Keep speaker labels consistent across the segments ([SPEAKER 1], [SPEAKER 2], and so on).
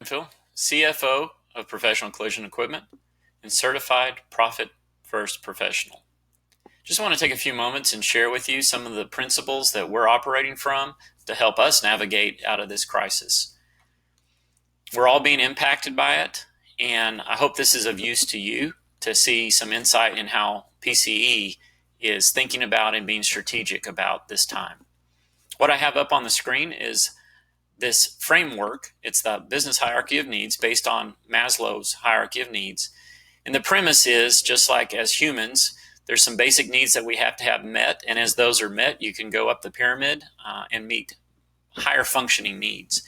[SPEAKER 1] Grenville, CFO of Professional Collision Equipment and Certified Profit First Professional. Just want to take a few moments and share with you some of the principles that we're operating from to help us navigate out of this crisis. We're all being impacted by it, and I hope this is of use to you to see some insight in how PCE is thinking about and being strategic about this time. What I have up on the screen is this framework. It's the business hierarchy of needs based on Maslow's hierarchy of needs. And the premise is, just like as humans, there's some basic needs that we have to have met. And as those are met, you can go up the pyramid and meet higher functioning needs.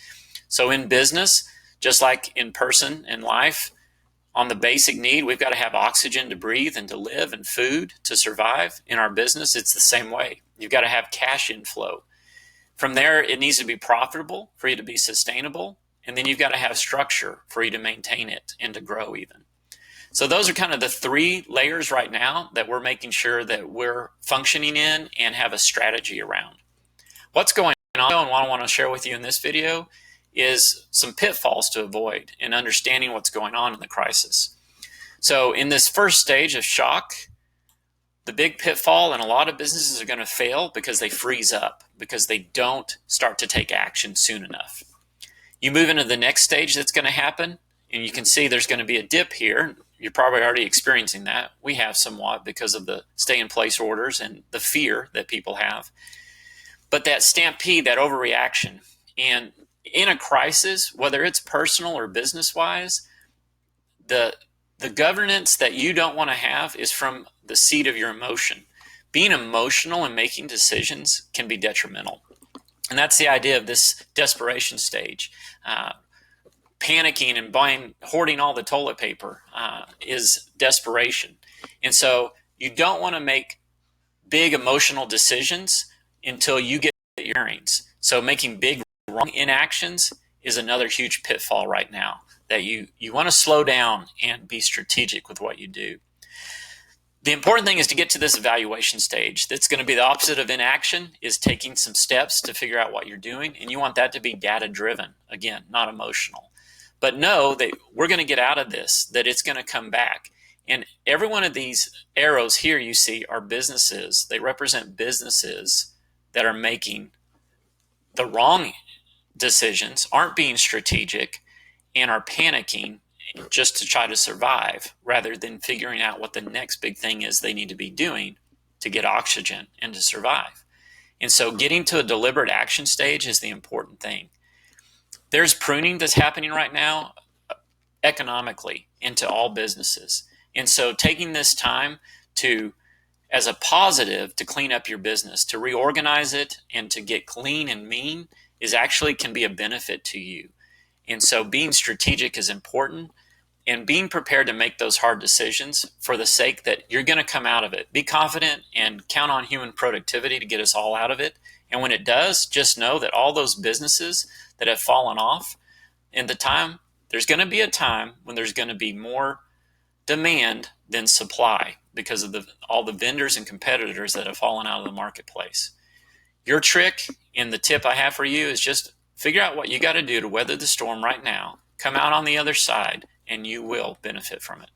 [SPEAKER 1] So in business, just like in person in life, on the basic need, we've got to have oxygen to breathe and to live and food to survive. In our business, it's the same way. You've got to have cash inflow. From there, it needs to be profitable for you to be sustainable. And then you've got to have structure for you to maintain it and to grow even. So those are kind of the three layers right now that we're making sure that we're functioning in and have a strategy around. What's going on and what I want to share with you in this video is some pitfalls to avoid in understanding what's going on in the crisis. So in this first stage of shock, the big pitfall, and a lot of businesses are going to fail because they freeze up, because they don't start to take action soon enough. You move into the next stage that's going to happen, and you can see there's going to be a dip here. You're probably already experiencing that. We have somewhat because of the stay-in-place orders and the fear that people have. But that stampede, that overreaction, and in a crisis, whether it's personal or business-wise, the governance that you don't want to have is from the seat of your emotion. Being emotional and making decisions can be detrimental. And that's the idea of this desperation stage. Panicking and hoarding all the toilet paper is desperation. And so you don't want to make big emotional decisions until you get your bearings. So making big wrong inactions is another huge pitfall right now, that you want to slow down and be strategic with what you do. The important thing is to get to this evaluation stage. That's going to be the opposite of inaction, is taking some steps to figure out what you're doing. And you want that to be data driven, again, not emotional. But know that we're going to get out of this, that it's going to come back. And every one of these arrows here you see are businesses. They represent businesses that are making the wrong decisions, aren't being strategic, and are panicking just to try to survive rather than figuring out what the next big thing is they need to be doing to get oxygen and to survive. And so getting to a deliberate action stage is the important thing. There's pruning that's happening right now economically into all businesses. And so taking this time to, as a positive, to clean up your business, to reorganize it and to get clean and mean is actually can be a benefit to you. And so being strategic is important, and being prepared to make those hard decisions for the sake that you're going to come out of it. Be confident and count on human productivity to get us all out of it. And when it does, just know that all those businesses that have fallen off in the time, there's going to be a time when there's going to be more demand than supply because of all the vendors and competitors that have fallen out of the marketplace. Your trick and the tip I have for you is just figure out what you got to do to weather the storm right now, come out on the other side, and you will benefit from it.